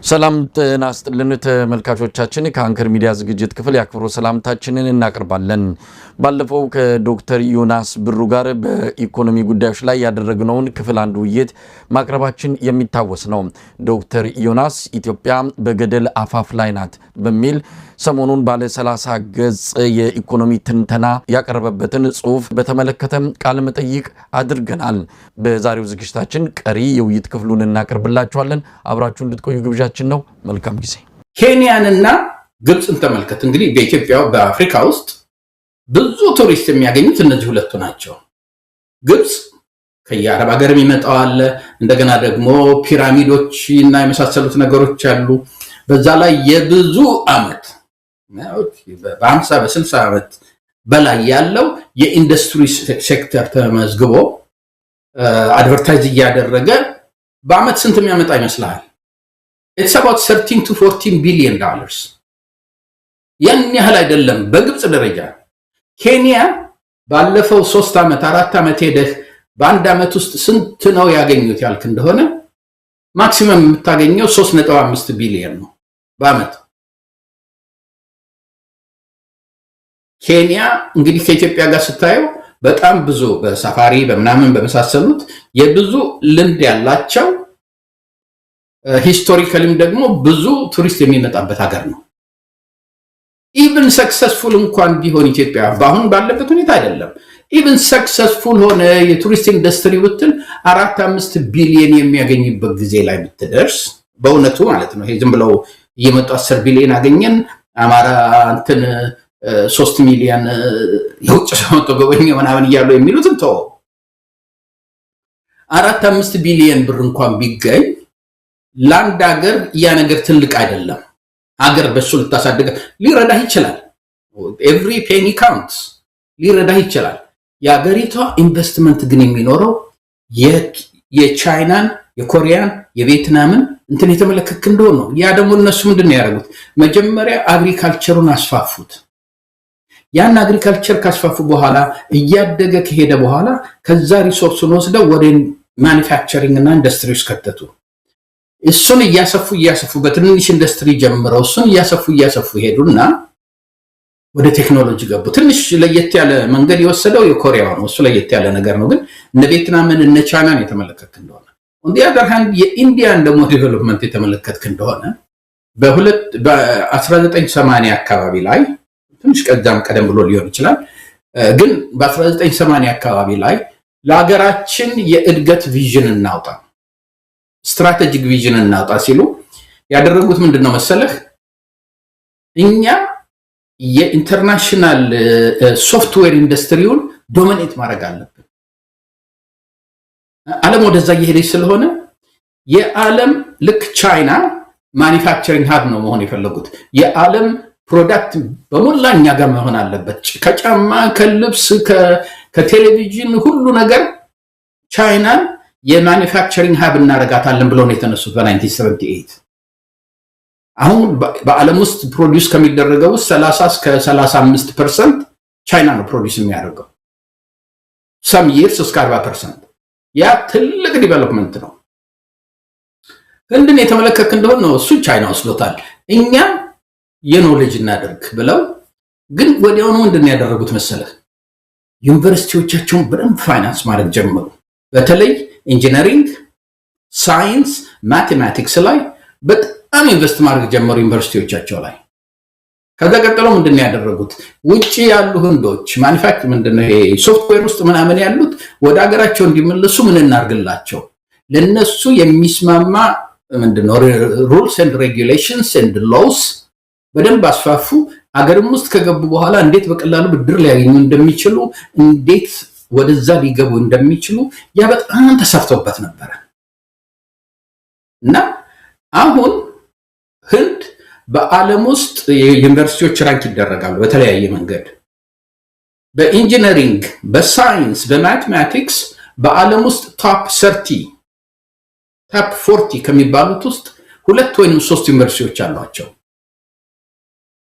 ሰላም ጤና ይስጥልን ተመልካቾቻችን ከአንከር ሚዲያ ዝግጅት ክፍል ያክብሮ ሰላምታችንን እናቀርባለን። ባለፈው ከዶክተር ዮናስ ብሩ ጋር በኢኮኖሚ ጉዳዮች ላይ ያደረግነውን ክፍል አንድ ውይይት ማቅረባችን የሚታወስ ነው። ዶክተር ዮናስ ኢትዮጵያ በገደል አፋፍ ላይ ናት በሚል ሰሞኑን ባለ 30 ገጽ የኢኮኖሚ ትንተና ያቀረበበትን ጽሑፍ በተመለከተ ቃለ መጠይቅ አድርገናል። በዛሬው ዝግጅታችን ቀሪ የውይይት ክፍሉን እናቀርብላችኋለን። አብራችሁ እንድትቆዩ ግብዣችን ነው። መልካም ጊዜ። ኬንያንና ግብፅን ተመልከት። እንግዲህ በኢትዮጵያ በአፍሪካ ውስጥ ብዙ ቱሪስት የሚያገኙት እነዚህ ሁለቱ ናቸው። ግብፅ ከየአረብ ሀገር የሚመጣው አለ። እንደገና ደግሞ ፒራሚዶች እና የመሳሰሉት ነገሮች አሉ። በዛ ላይ የብዙ ዓመት በ50 በ60 ዓመት በላይ ያለው የኢንዱስትሪ ሴክተር ተመዝግቦ አድቨርታይዝ እያደረገ በአመት ስንት የሚያመጣ ይመስላል? It's about 13 to 14 billion dollars። ያን ያህል አይደለም በግብፅ ደረጃ። ኬንያ ባለፈው 3 ዓመት 4 ዓመት ሄደህ በአንድ ዓመት ውስጥ ስንት ነው ያገኙት ያልክ እንደሆነ ማክሲመም የምታገኘው 3.5 ቢሊዮን ነው በአመት። ኬንያ እንግዲህ ከኢትዮጵያ ጋር ስታየው በጣም ብዙ በሳፋሪ በምናምን በመሳሰሉት የብዙ ልምድ ያላቸው ሂስቶሪካሊም ደግሞ ብዙ ቱሪስት የሚመጣበት ሀገር ነው። ኢቭን ሰክሰስፉል እንኳን ቢሆን ኢትዮጵያ በአሁን ባለበት ሁኔታ አይደለም። ኢቭን ሰክሰስፉል ሆነ የቱሪስት ኢንዱስትሪ ብትል 4-5 ቢሊዮን የሚያገኝበት ጊዜ ላይ ብትደርስ በእውነቱ ማለት ነው። ይሄ ዝም ብለው እየመጡ 10 ቢሊዮን አገኘን አማራ እንትን 3 ሚሊዮን የውጭ ሰው ተጎበኘ ምናምን እያሉ የሚሉትን ተው። 4-5 ቢሊዮን ብር እንኳን ቢገኝ ለአንድ ሀገር ያ ነገር ትልቅ አይደለም። ሀገር በሱ ልታሳድግ ሊረዳህ ይችላል። ኤቭሪ ፔኒ ካውንትስ ሊረዳህ ይችላል። የሀገሪቷ ኢንቨስትመንት ግን የሚኖረው የቻይናን፣ የኮሪያን፣ የቪየትናምን እንትን የተመለከትክ እንደሆነ ነው። ያ ደግሞ እነሱ ምንድን ነው ያደረጉት? መጀመሪያ አግሪካልቸሩን አስፋፉት። ያን አግሪካልቸር ካስፋፉ በኋላ እያደገ ከሄደ በኋላ ከዛ ሪሶርሱን ወስደው ወደ ማኒፋክቸሪንግ እና ኢንዱስትሪ ውስጥ ከተቱ። እሱን እያሰፉ በትንሽ ኢንዱስትሪ ጀምረው እሱን እያሰፉ ሄዱና ወደ ቴክኖሎጂ ገቡ። ትንሽ ለየት ያለ መንገድ የወሰደው የኮሪያው ነው። እሱ ለየት ያለ ነገር ነው። ግን እነ ቪየትናምን እነ ቻይናን የተመለከትክ እንደሆነ እንዲያ ደርሃን የኢንዲያን ደግሞ ዴቨሎፕመንት የተመለከትክ እንደሆነ በ1980 አካባቢ ላይ ትንሽ ቀደም ብሎ ሊሆን ይችላል። ግን በ1980 አካባቢ ላይ ለሀገራችን የእድገት ቪዥን እናውጣ፣ ስትራቴጂክ ቪዥን እናውጣ ሲሉ ያደረጉት ምንድነው መሰለህ? እኛ የኢንተርናሽናል ሶፍትዌር ኢንዱስትሪውን ዶሚኔት ማድረግ አለብን። ዓለም ወደዛ እየሄደች ስለሆነ የዓለም ልክ ቻይና ማኒፋክቸሪንግ ሀብ ነው መሆን የፈለጉት። የዓለም ፕሮዳክት በሞላ እኛ ጋር መሆን አለበት። ከጫማ፣ ከልብስ፣ ከቴሌቪዥን ሁሉ ነገር ቻይናን የማኒፋክቸሪንግ ሀብ እናረጋታለን ብለው ነው የተነሱት በ1978። አሁን በዓለም ውስጥ ፕሮዲዩስ ከሚደረገው 30 እስከ 35% ቻይና ነው ፕሮዲዩስ የሚያደርገው። ሰም ይርስ እስከ 40%። ያ ትልቅ ዲቨሎፕመንት ነው። ህንድን የተመለከትክ እንደሆነ ነው እሱ ቻይና ወስዶታል። እኛ የኖሌጅ እናደርግ ብለው ግን ወዲያውኑ ምንድን ያደረጉት መሰለህ? ዩኒቨርሲቲዎቻቸውን በደንብ ፋይናንስ ማድረግ ጀመሩ። በተለይ ኢንጂነሪንግ፣ ሳይንስ፣ ማቴማቲክስ ላይ በጣም ኢንቨስት ማድረግ ጀመሩ ዩኒቨርሲቲዎቻቸው ላይ። ከዛ ቀጥለው ምንድን ያደረጉት? ውጪ ያሉ ህንዶች ማኒፋክቸር ምንድነው ይሄ ሶፍትዌር ውስጥ ምናምን ያሉት ወደ ሀገራቸው እንዲመለሱ ምን እናርግላቸው? ለነሱ የሚስማማ ምንድነው ሩልስ ኤንድ ሬጉሌሽንስ ኤንድ ሎውስ በደንብ አስፋፉ። አገርም ውስጥ ከገቡ በኋላ እንዴት በቀላሉ ብድር ሊያገኙ እንደሚችሉ፣ እንዴት ወደዛ ሊገቡ እንደሚችሉ ያ በጣም ተሰርቶበት ነበረ። እና አሁን ህንድ በዓለም ውስጥ የዩኒቨርሲቲዎች ራንክ ይደረጋሉ በተለያየ መንገድ። በኢንጂነሪንግ፣ በሳይንስ፣ በማቴማቲክስ በዓለም ውስጥ ቶፕ 40 ከሚባሉት ውስጥ 2 ወይም 3 ዩኒቨርሲቲዎች አሏቸው።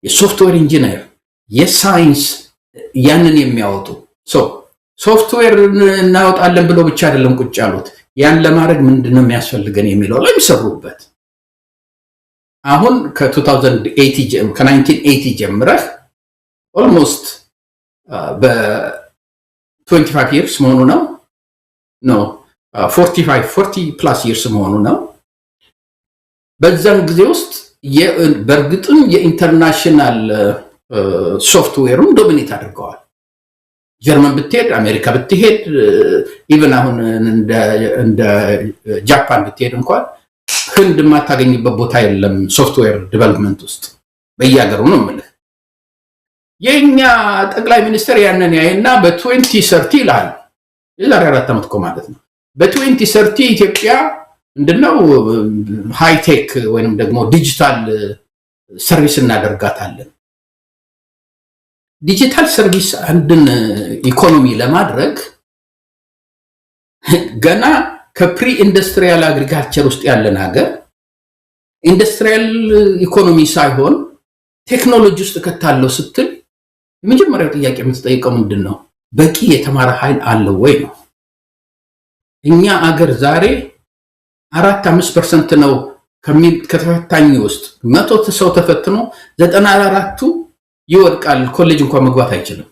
የሶፍትዌር ኢንጂነር፣ የሳይንስ ያንን የሚያወጡ ሶፍትዌር እናወጣለን ብለው ብቻ አይደለም ቁጭ ያሉት። ያን ለማድረግ ምንድነው የሚያስፈልገን የሚለው ላይ የሚሰሩበት አሁን ከ1980 ጀምረህ ኦልሞስት በ25 years መሆኑ ነው 40 plus years መሆኑ ነው። በዛን ጊዜ ውስጥ በእርግጥም የኢንተርናሽናል ሶፍትዌሩን ዶሚኔት አድርገዋል። ጀርመን ብትሄድ፣ አሜሪካ ብትሄድ፣ ኢቨን አሁን እንደ ጃፓን ብትሄድ እንኳን ህንድ የማታገኝበት ቦታ የለም ሶፍትዌር ዲቨሎፕመንት ውስጥ በየሀገሩ ነው የምልህ። የኛ ጠቅላይ ሚኒስትር ያንን ያይና በ2030 ይላል። የዛሬ 4 ዓመት እኮ ማለት ነው። በ2030 ኢትዮጵያ ምንድነው ሃይቴክ ወይንም ደግሞ ዲጂታል ሰርቪስ እናደርጋታለን። ዲጂታል ሰርቪስ አንድን ኢኮኖሚ ለማድረግ ገና ከፕሪ ኢንዱስትሪያል አግሪካልቸር ውስጥ ያለን ሀገር ኢንዱስትሪያል ኢኮኖሚ ሳይሆን ቴክኖሎጂ ውስጥ ከታለው ስትል የመጀመሪያው ጥያቄ የምትጠይቀው ምንድነው? በቂ የተማረ ኃይል አለው ወይ ነው። እኛ አገር ዛሬ 4-5% ነው ከተፈታኝ ውስጥ 100 ሰው ተፈትኖ 94ቱ ይወድቃል፣ ኮሌጅ እንኳን መግባት አይችልም።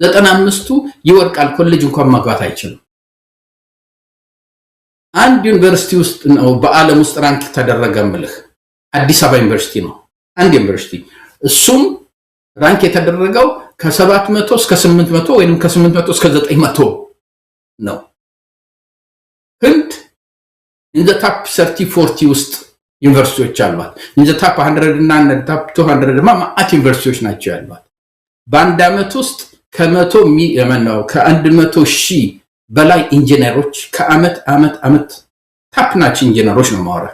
95ቱ ይወድቃል፣ ኮሌጅ እንኳን መግባት አይችልም። አንድ ዩኒቨርሲቲ ውስጥ ነው በዓለም ውስጥ ራንክ ተደረገ ምልህ አዲስ አበባ ዩኒቨርሲቲ ነው። አንድ ዩኒቨርሲቲ እሱም ራንክ የተደረገው ከ700 እስከ 800 ወይንም ከ800 እስከ 900 ነው። ህንድ in the top 30-40 ውስጥ ዩኒቨርሲቲዎች አሏት። in the top 100 እና top 200 ማአት ዩኒቨርሲቲዎች ናቸው ያሏት። በአንድ ዓመት ውስጥ ከ100 ሺህ በላይ ኢንጂነሮች ከአመት ታፕ ናች ኢንጂነሮች ነው ማወራ።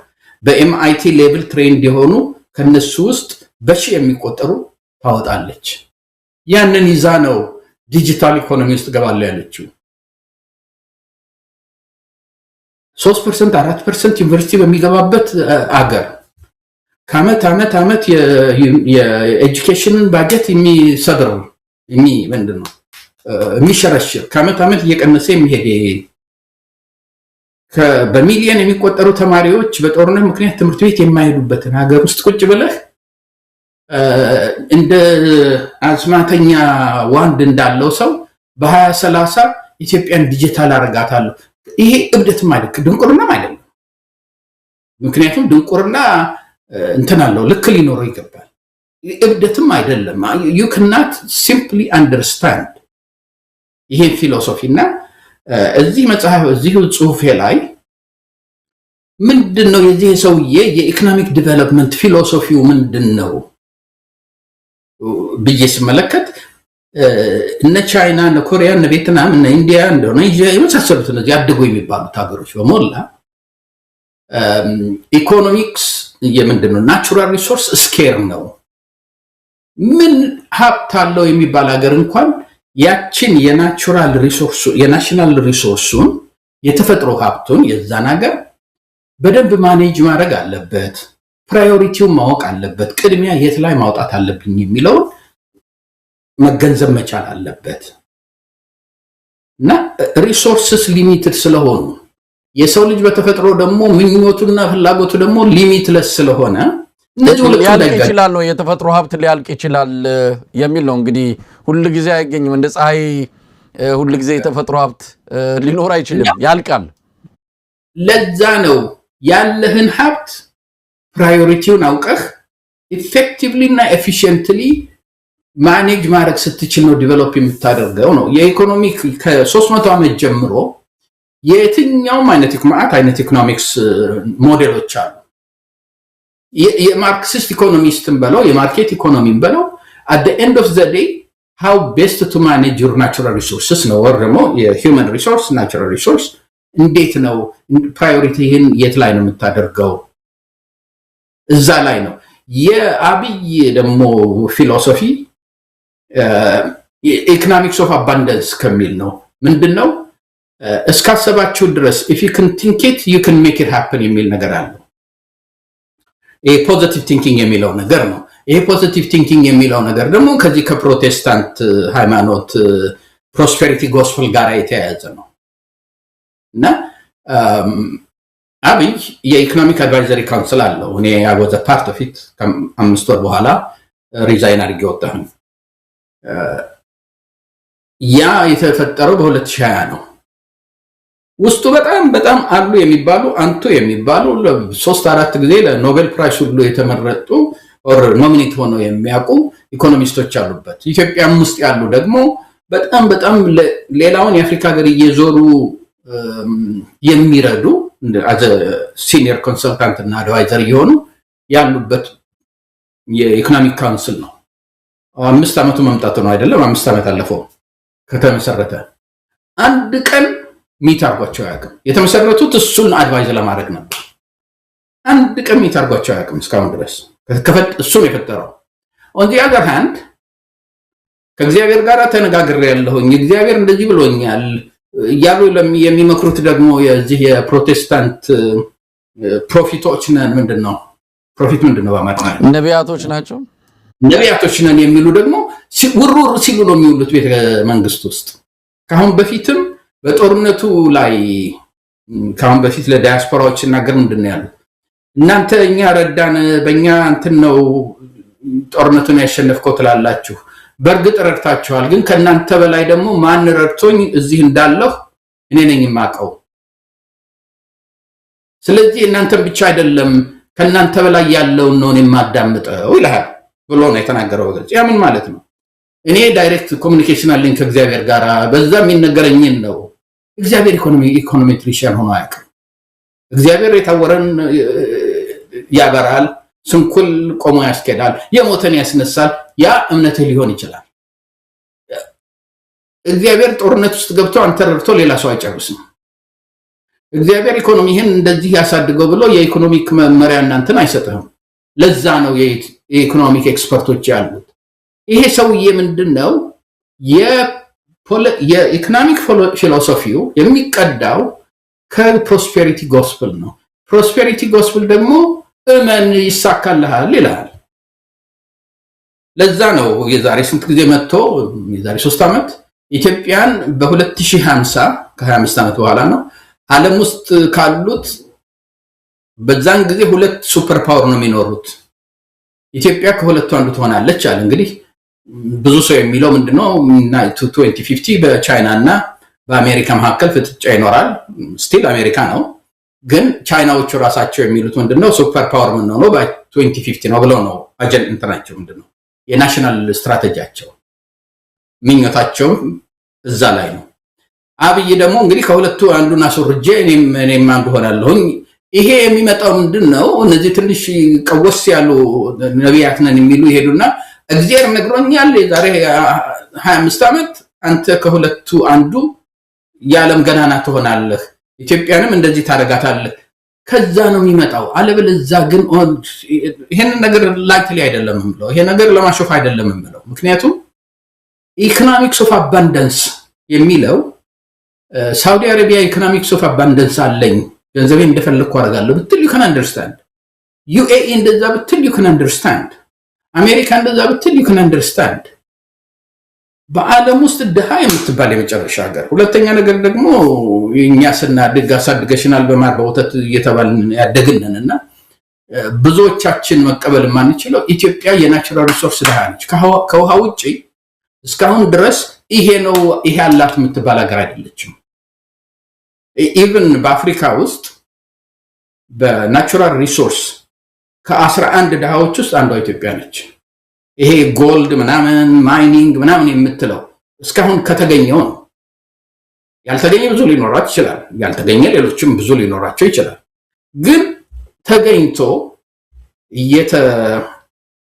በኤምአይቲ ሌቭል ትሬንድ የሆኑ ከነሱ ውስጥ በሺህ የሚቆጠሩ ታወጣለች። ያንን ይዛ ነው ዲጂታል ኢኮኖሚ ውስጥ ገባለ ያለችው። 3% 4% ዩኒቨርሲቲ በሚገባበት አገር ከአመት የኤጁኬሽንን ባጀት የሚሰብር ምንድነው የሚሸረሽር ከአመት እየቀነሰ የሚሄድ በሚሊዮን የሚቆጠሩ ተማሪዎች በጦርነት ምክንያት ትምህርት ቤት የማይሄዱበትን ሀገር ውስጥ ቁጭ ብለህ እንደ አዝማተኛ ዋንድ እንዳለው ሰው በ2030 ኢትዮጵያን ዲጂታል አረጋታለሁ። ይሄ እብደትም አይደለም ድንቁርናም አይደለም። ምክንያቱም ድንቁርና እንትን አለው ልክ ሊኖረው ይገባል። እብደትም አይደለም። you cannot simply understand ይሄ ፊሎሶፊ እና እዚህ መጽሐፍ እዚህ ጽሁፌ ላይ ምንድነው የዚህ ሰውዬ የኢኮኖሚክ ዲቨሎፕመንት ፊሎሶፊው ምንድነው ብዬ ስመለከት እነ ቻይና እነ ኮሪያ እነ ቪየትናም እነ ኢንዲያ ኢንዶኔዥያ የመሳሰሉት እነዚህ ያደጉ የሚባሉት ሀገሮች በሞላ ኢኮኖሚክስ የምንድነው ናቹራል ሪሶርስ ስኬር ነው። ምን ሀብት አለው የሚባል ሀገር እንኳን ያችን የናቹራል ሪሶርስ የናሽናል ሪሶርሱን የተፈጥሮ ሀብቱን የዛን ሀገር በደንብ ማኔጅ ማድረግ አለበት። ፕራዮሪቲውን ማወቅ አለበት። ቅድሚያ የት ላይ ማውጣት አለብኝ የሚለውን መገንዘብ መቻል አለበት። እና ሪሶርስስ ሊሚትድ ስለሆኑ የሰው ልጅ በተፈጥሮ ደግሞ ምኞቱና ፍላጎቱ ደግሞ ሊሚትለስ ስለሆነ ሊያልቅ ይችላል ነው የተፈጥሮ ሀብት ሊያልቅ ይችላል የሚል ነው። እንግዲህ ሁሉ ጊዜ አይገኝም እንደ ፀሐይ ሁሉ ጊዜ የተፈጥሮ ሀብት ሊኖር አይችልም፣ ያልቃል። ለዛ ነው ያለህን ሀብት ፕራዮሪቲውን አውቀህ ኢፌክቲቭሊ እና ኤፊሺየንትሊ ማኔጅ ማድረግ ስትችል ነው ዲቨሎፕ የምታደርገው ነው። የኢኮኖሚክ ከ300 ዓመት ጀምሮ የትኛውም አይነት ኢኮኖሚክስ ሞዴሎች አሉ። የማርክሲስት ኢኮኖሚስትን በለው የማርኬት ኢኮኖሚን በለው at the end of the day how best to manage your natural resources ነው። ወር ደግሞ የሂውመን ሪሶርስ ናቹራል ሪሶርስ እንዴት ነው ፕራዮሪቲህን የት ላይ ነው የምታደርገው? እዛ ላይ ነው። የአብይ ደግሞ ፊሎሶፊ ኢኮኖሚክስ ኦፍ አባንደንስ ከሚል ነው። ምንድነው እስካሰባችሁ ድረስ if you can think it you can make it happen የሚል ነገር አለው። ፖዚቲቭ ቲንኪንግ የሚለው ነገር ነው። ይሄ ፖዚቲቭ ቲንኪንግ የሚለው ነገር ደግሞ ከዚህ ከፕሮቴስታንት ሃይማኖት ፕሮስፔሪቲ ጎስፐል ጋር የተያያዘ ነው እና አብይ የኢኮኖሚክ አድቫይዘሪ ካውንስል አለው። እኔ ያወዘ ፓርት ኦፍ ኢት ከ5 ወር በኋላ ሪዛይን አድርጌ ወጣሁ። ያ የተፈጠረው በ2020 ነው። ውስጡ በጣም አሉ የሚባሉ አንቱ የሚባሉ 3-4 ጊዜ ለኖቤል ፕራይስ ሁሉ የተመረጡ ኦር ኖሚኔት ሆነው የሚያውቁ ኢኮኖሚስቶች አሉበት። ኢትዮጵያም ውስጥ ያሉ ደግሞ በጣም ሌላውን የአፍሪካ ሀገር እየዞሩ የሚረዱ አዘ ሲኒየር ኮንሰልታንት እና አድቫይዘር እየሆኑ ያሉበት የኢኮኖሚክ ካውንስል ነው። 5 ዓመቱ መምጣቱ ነው አይደለም? 5 ዓመት አለፈው ከተመሰረተ። አንድ ቀን ሚት አርጓቸው አያውቅም። የተመሰረቱት እሱን አድቫይዝ ለማድረግ ነበር። አንድ ቀን ሚት አርጓቸው አያውቅም እስካሁን ድረስ እሱን የፈጠረው። ኦን ዲ አዘር ሃንድ ከእግዚአብሔር ጋር ተነጋግሬያለሁኝ፣ እግዚአብሔር እንደዚህ ብሎኛል እያሉ የሚመክሩት ደግሞ የዚህ የፕሮቴስታንት ፕሮፊቶች ነን ምንድነው በአማርኛ ነቢያቶች ናቸው። ነቢያቶች ነን የሚሉ ደግሞ ውርውር ሲሉ ነው የሚውሉት ቤተ መንግስት ውስጥ። ከአሁን በፊትም በጦርነቱ ላይ ከአሁን በፊት ለዳያስፖራዎች ሲናገር ምንድነው ያሉት? እናንተ እኛ ረዳን፣ በእኛ እንትን ነው ጦርነቱን ያሸነፍከው ትላላችሁ። በእርግጥ ረድታችኋል፣ ግን ከእናንተ በላይ ደግሞ ማን ረድቶኝ እዚህ እንዳለሁ እኔ ነኝ የማውቀው። ስለዚህ እናንተን ብቻ አይደለም ከእናንተ በላይ ያለውን ነው የማዳምጠው ይልሃል ብሎ ነው የተናገረው። በግልጽ ያ ምን ማለት ነው? እኔ ዳይሬክት ኮሚኒኬሽን አለኝ ከእግዚአብሔር ጋር፣ በዛ የሚነገረኝን ነው። እግዚአብሔር ኢኮኖሜትሪሽያን ሆኖ አያውቅም። እግዚአብሔር የታወረን ያበራል፣ ስንኩል ቆሞ ያስኬዳል፣ የሞተን ያስነሳል። ያ እምነትህ ሊሆን ይችላል። እግዚአብሔር ጦርነት ውስጥ ገብቶ አንተ ረድቶ ሌላ ሰው አይጨርስም። እግዚአብሔር ኢኮኖሚህን እንደዚህ ያሳድገው ብሎ የኢኮኖሚክ መመሪያ እናንተን አይሰጥህም። ለዛ ነው የኢኮኖሚክ ኤክስፐርቶች ያሉት። ይሄ ሰውዬ ምንድነው የኢኮኖሚክ ፊሎሶፊው የሚቀዳው ከፕሮስፔሪቲ ጎስፕል ነው። ፕሮስፔሪቲ ጎስፕል ደግሞ እመን ይሳካልሃል ይላል። ለዛ ነው የዛሬ ስንት ጊዜ መጥቶ የዛሬ 3 ዓመት ኢትዮጵያን በ2050 ከ25 ዓመት በኋላ ነው ዓለም ውስጥ ካሉት በዛን ጊዜ 2 ሱፐር ፓወር ነው የሚኖሩት። ኢትዮጵያ ከሁለቱ አንዱ ትሆናለች አለ። እንግዲህ ብዙ ሰው የሚለው ምንድነው 2050 በቻይና እና በአሜሪካ መካከል ፍጥጫ ይኖራል። ስቲል አሜሪካ ነው፣ ግን ቻይናዎቹ ራሳቸው የሚሉት ምንድነው ሱፐር ፓወር ምን ነው በ2050 ነው ብለው ነው አጀንዳ እንትናቸው ምንድነው የናሽናል ስትራቴጂያቸው ምኞታቸው እዛ ላይ ነው። አብይ ደግሞ እንግዲህ ከሁለቱ አንዱን አስወርጄ እኔም አንዱ ሆናለሁኝ። ይሄ የሚመጣው ምንድነው? እነዚህ ትንሽ ቀወስ ያሉ ነቢያት ነን የሚሉ ይሄዱና እግዚአብሔር ነግሮኛል የዛሬ 25 ዓመት አንተ ከሁለቱ አንዱ የዓለም ገናና ትሆናለህ፣ ኢትዮጵያንም እንደዚህ ታደርጋታለህ። ከዛ ነው የሚመጣው። አለበለዚያ ግን ይሄንን ነገር ላይትሊ አይደለም የምለው፣ ይሄ ነገር ለማሾፍ አይደለም የምለው። ምክንያቱም ኢኮኖሚክስ ኦፍ አባንዳንስ የሚለው ሳውዲ አረቢያ ኢኮኖሚክስ ኦፍ አባንዳንስ አለኝ ገንዘቤ እንደፈለኩ አደርጋለሁ ብትል you can understand። ዩኤኢ እንደዛ ብትል you can understand። አሜሪካ እንደዛ ብትል you can understand። በዓለም ውስጥ ድሃ የምትባል የመጨረሻ ሀገር። ሁለተኛ ነገር ደግሞ እኛ ስናድግ አሳድገሽናል በማር በወተት እየተባልን ያደግንንና ብዙዎቻችን መቀበል የማንችለው ኢትዮጵያ የናቹራል ሪሶርስ ድሃ ነች። ከውሃ ውጪ እስካሁን ድረስ ይሄ ነው ይሄ አላት የምትባል ሀገር አይደለችም። ኢቭን በአፍሪካ ውስጥ በናቹራል ሪሶርስ ከ11 ድሃዎች ውስጥ አንዷ ኢትዮጵያ ነች። ይሄ ጎልድ ምናምን ማይኒንግ ምናምን የምትለው እስካሁን ከተገኘው ነው። ያልተገኘ ብዙ ሊኖራቸው ይችላል፣ ያልተገኘ ሌሎችም ብዙ ሊኖራቸው ይችላል። ግን ተገኝቶ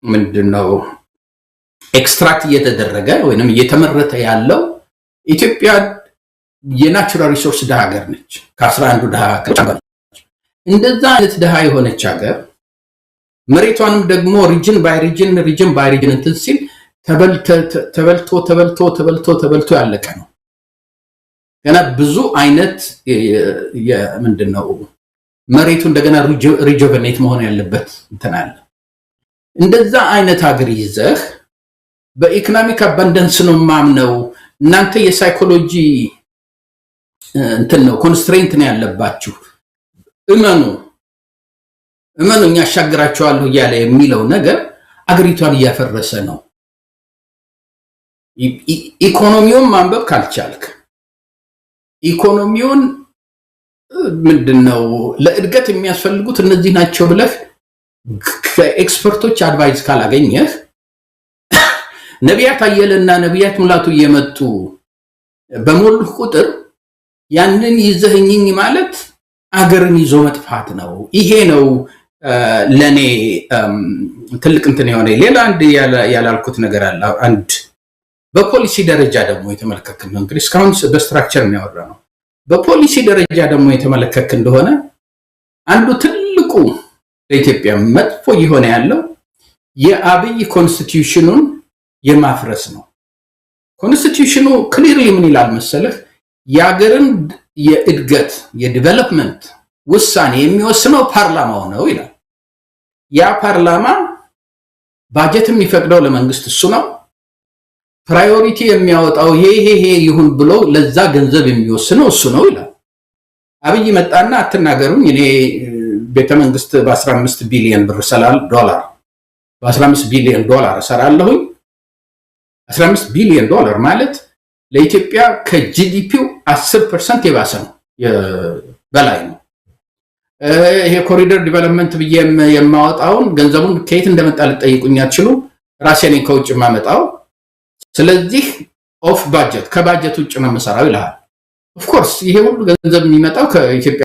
ምንድነው ኤክስትራክት እየተደረገ ወይንም እየተመረተ ያለው ኢትዮጵያ የናቹራል ሪሶርስ ድሃ ሀገር ነች። ከ11 ድሃ ሀገር እንደዛ አይነት ድሃ የሆነች ሀገር መሬቷንም ደግሞ ሪጅን ባይ ሪጅን እንትን ሲል ተበልቶ ያለቀ ነው። ገና ብዙ አይነት ምንድነው መሬቱ እንደገና ሪጆቨኔት መሆን ያለበት እንትን አለ። እንደዛ አይነት ሀገር ይዘህ በኢኮኖሚክ አባንዳንስ ነው ማምነው። እናንተ የሳይኮሎጂ እንትን ነው ኮንስትሬንት ነው ያለባችሁ። እመኑ ያሻግራቸዋለሁ እያለ የሚለው ነገር አገሪቷን እያፈረሰ ነው። ኢኮኖሚውን ማንበብ ካልቻልክ ኢኮኖሚውን ምንድነው ለእድገት የሚያስፈልጉት እነዚህ ናቸው ብለህ ከኤክስፐርቶች አድቫይስ ካላገኘህ ነቢያት አየለና ነቢያት ሙላቱ እየመጡ በሞልህ ቁጥር ያንን ይዘህኝኝ ማለት አገርን ይዞ መጥፋት ነው። ይሄ ነው ለኔ ትልቅ እንትን የሆነ ሌላ አንድ ያላልኩት ነገር አለ። አንድ በፖሊሲ ደረጃ ደግሞ የተመለከክን ነው። እንግዲህ እስካሁን በስትራክቸር ነው ያወራነው። በፖሊሲ ደረጃ ደግሞ የተመለከክ እንደሆነ አንዱ ትልቁ ለኢትዮጵያ መጥፎ የሆነ ያለው የአብይ ኮንስቲቲዩሽኑን የማፍረስ ነው። ኮንስቲቲዩሽኑ ክሊርሊ ምን ይላል መሰለህ? የአገርን የእድገት የዲቨሎፕመንት ውሳኔ የሚወስነው ፓርላማው ነው ይላል። ያ ፓርላማ ባጀት የሚፈቅደው ለመንግስት እሱ ነው። ፕራዮሪቲ የሚያወጣው ይሄ ይሁን ብሎ ለዛ ገንዘብ የሚወስነው እሱ ነው ይላል። አብይ መጣና አትናገሩኝ እኔ ቤተመንግስት በ15 ቢሊዮን ብር ዶላር በ15 ቢሊዮን ዶላር እሰራለሁኝ። 15 ቢሊዮን ዶላር ማለት ለኢትዮጵያ ከጂዲፒው 10% የባሰ ነው በላይ ነው። ይሄ ኮሪደር ዲቨሎፕመንት ብዬ የማወጣውን ገንዘቡን ከየት እንደመጣ ልጠይቁኝ አትችሉ። ራሴ ነኝ ከውጭ የማመጣው። ስለዚህ ኦፍ ባጀት ከባጀት ውጭ ነው የምሰራው ይላል። ኦፍ ኮርስ ይሄ ሁሉ ገንዘብ የሚመጣው ከኢትዮጵያ